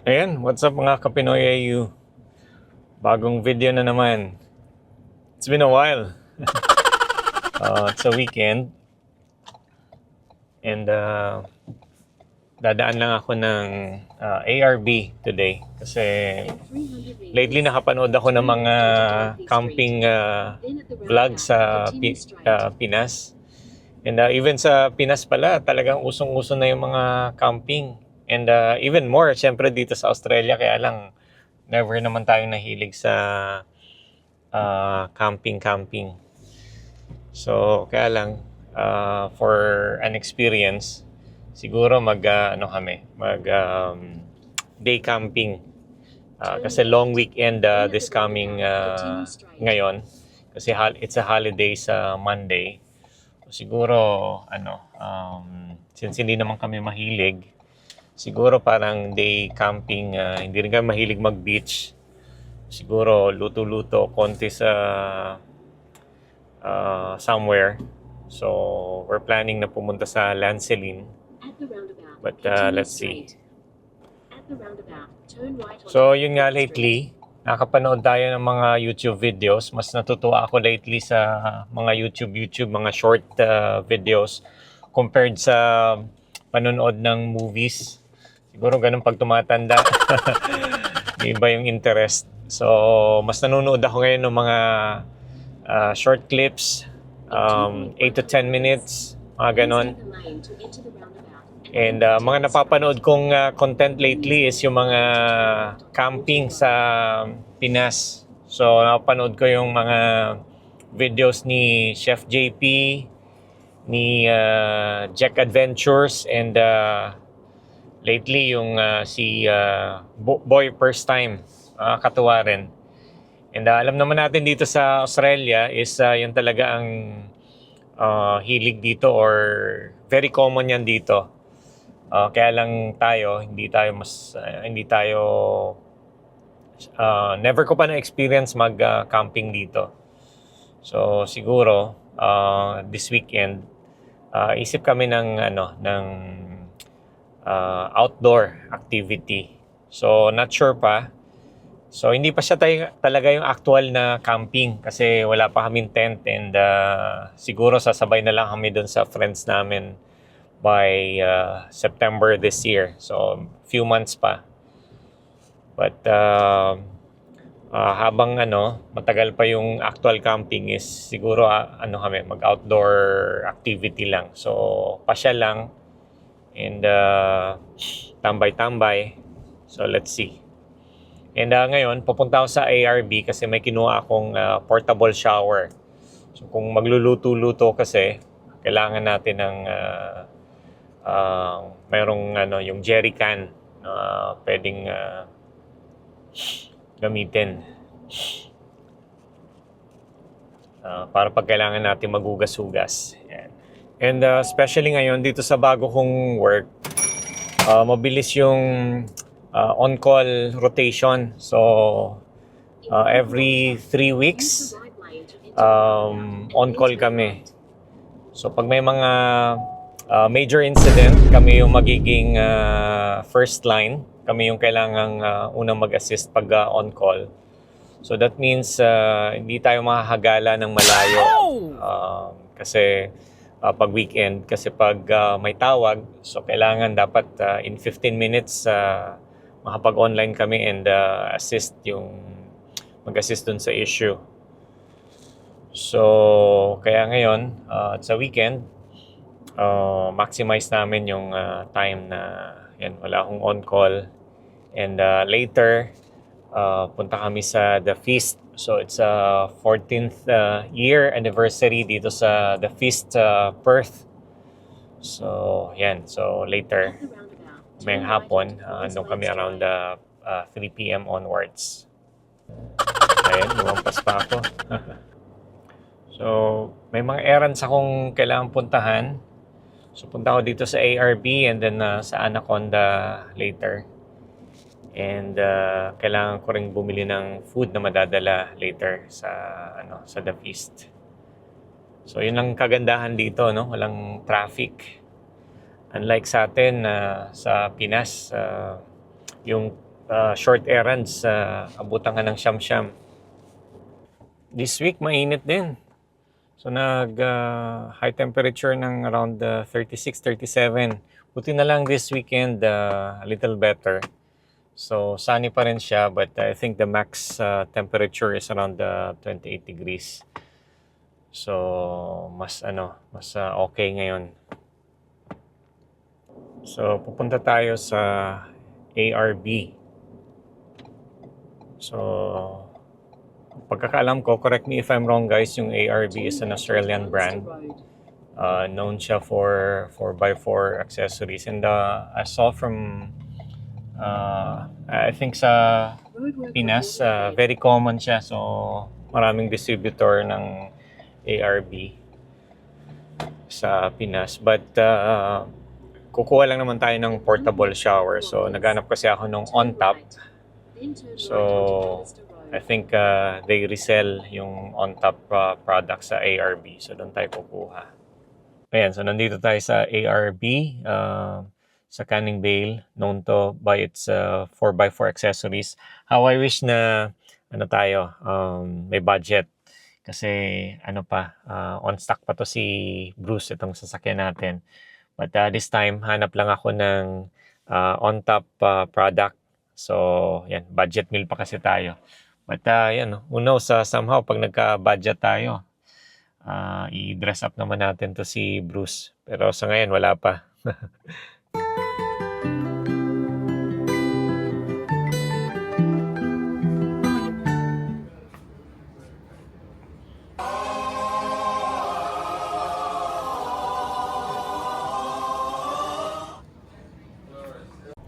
Ayan, what's up mga Kapinoy AU? Bagong video na naman. It's been a while. It's a weekend. And dadaan lang ako ng ARB today. Kasi lately nakapanood ako ng mga camping vlog sa Pinas. And even sa Pinas pala, talagang usong-uso na yung mga camping. And even more, syempre dito sa Australia, kaya lang never naman tayong nahilig sa camping. So, kaya lang, for an experience, siguro mag day camping. Kasi long weekend this coming ngayon. Kasi it's a holiday sa Monday. So, siguro, since hindi naman kami mahilig, siguro parang day camping, hindi rin kami mahilig mag-beach. Siguro luto-luto konti sa somewhere. So we're planning na pumunta sa Lancelin. But let's see. So yun nga, lately nakapanood tayo ng mga YouTube videos. Mas natutuwa ako lately sa mga YouTube, mga short videos compared sa panonood ng movies. Siguro ganun pag tumatanda. Iba yung interest. So, mas nanonood ako ngayon ng mga short clips, 8 to 10 minutes, mga ganon. And mga napapanood kong content lately is yung mga camping sa Pinas. So, napapanood ko yung mga videos ni Chef JP, ni Jack Adventures, and lately yung si Boy First Time. Katuwa rin. And alam naman natin dito sa Australia is yun talaga ang hilig dito, or very common yan dito. Kaya lang tayo, hindi tayo never ko pa na-experience mag-camping dito. So siguro this weekend isip kami ng outdoor activity. So not sure pa. So hindi pa siya talaga yung actual na camping kasi wala pa kaming tent, and siguro sasabay na lang kami doon sa friends namin by September this year. So few months pa. But habang matagal pa yung actual camping is siguro kami mag-outdoor activity lang. So pasya lang and tambay-tambay. So let's see. And ngayon, pupunta ako sa ARB kasi may kinuha akong portable shower. So kung magluluto-luto kasi, kailangan natin ng mayroong yung jerry can na pwedeng gamitin. Para pag kailangan natin magugas-hugas. Yan. And especially ngayon dito sa bago kong work, mabilis yung on-call rotation. So, every 3 weeks, on-call kami. So, pag may mga major incident, kami yung magiging first line. Kami yung kailangang unang mag-assist pag on-call. So, that means hindi tayo makakagala ng malayo. Kasi pag weekend, kasi pag may tawag, so kailangan dapat in 15 minutes makapag-online kami and mag-assist dun sa issue. So, kaya ngayon, sa weekend, maximize namin yung time na wala akong on-call. And later, punta kami sa The Feast. So, it's a 14th year anniversary dito sa The Feast Perth. So, yan. So, later, mayang hapon, andun kami around 3 p.m. onwards. Ayan, lumampas pa ako. So, may mga errands akong kailangan puntahan. So, punta ako dito sa ARB and then sa Anaconda later. And kailangan ko ring bumili ng food na madadala later sa The Feast. So, yun ang kagandahan dito, no? Walang traffic. Unlike sa atin sa Pinas, yung short errands, abutan ka ng siyam-siyam. This week, mainit din. So, high temperature ng around 36, 37. Buti na lang this weekend, a little better. So, sunny pa rin siya, but I think the max temperature is around 28 degrees. So, mas okay ngayon. So, pupunta tayo sa ARB. So, pagkakaalam ko, correct me if I'm wrong guys, yung ARB is an Australian brand. Known siya for 4x4 accessories. And I saw from, I think sa Pinas, very common siya. So, maraming distributor ng ARB sa Pinas. But, kukuha lang naman tayo ng portable shower. So, naghanap kasi ako ng on-top. So, I think they resell yung on-top products sa ARB. So, doon tayo kukuha. Ayan, so nandito tayo sa ARB, sa Canning Vale, known to by its 4x4 accessories. How I wish na may budget. Kasi on stock pa to si Bruce, itong sasakyan natin. But this time, hanap lang ako ng on-top product. So, yan, budget meal pa kasi tayo. But who knows, somehow, pag nagka-budget tayo, i-dress up naman natin to si Bruce. Pero sa ngayon, wala pa.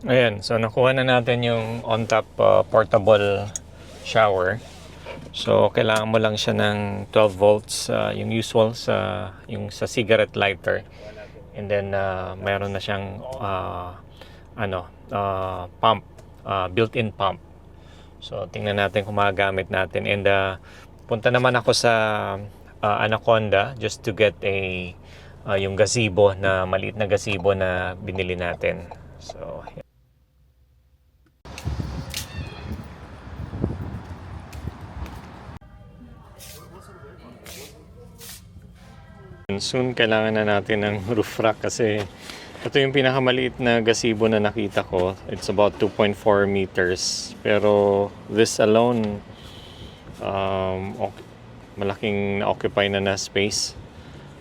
Ayan, so nakuha na natin yung on-top portable shower. So, kailangan mo lang siya ng 12 volts, yung usual yung sa cigarette lighter. And then, mayroon na siyang pump, built-in pump. So, tingnan natin kung magagamit natin. And punta naman ako sa Anaconda just to get yung gazebo, na maliit na gazebo na binili natin. So, soon kailangan na natin ng roof rack kasi ito yung pinakamaliit na gazebo na nakita ko. It's about 2.4 meters. Pero this alone, malaking na-occupy na space.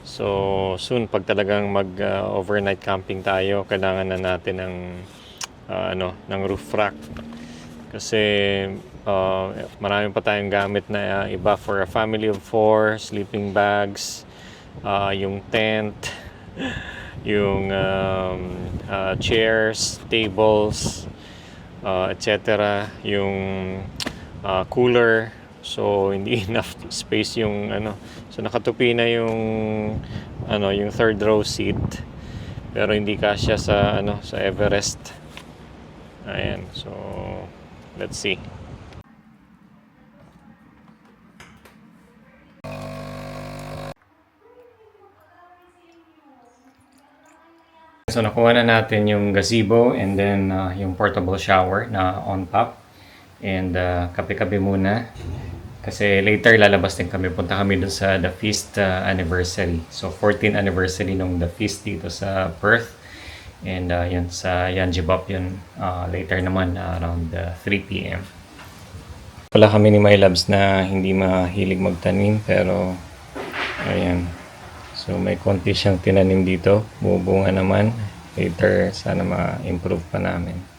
So soon, pag talagang mag-overnight camping tayo, kailangan na natin ng roof rack. Kasi marami pa tayong gamit na iba for a family of 4, sleeping bags, yung tent, yung chairs, tables, etc. Yung cooler. So hindi enough space yung So nakatupi na yung third row seat. Pero hindi kasya sa sa Everest. Ayan. So let's see. So nakuha na natin yung gazebo and then yung portable shower na on top. And kape-kape muna. Kasi later lalabas din kami. Punta kami dun sa The Feast anniversary. So 14th anniversary nung The Feast dito sa Perth. And yun sa Yanjibop yun. Later naman around 3 p.m. Wala kami ni My Labs na hindi mahilig magtanim. Pero ayan. So may konti siyang tinanim dito. Bubunga naman. Later sana ma-improve pa namin.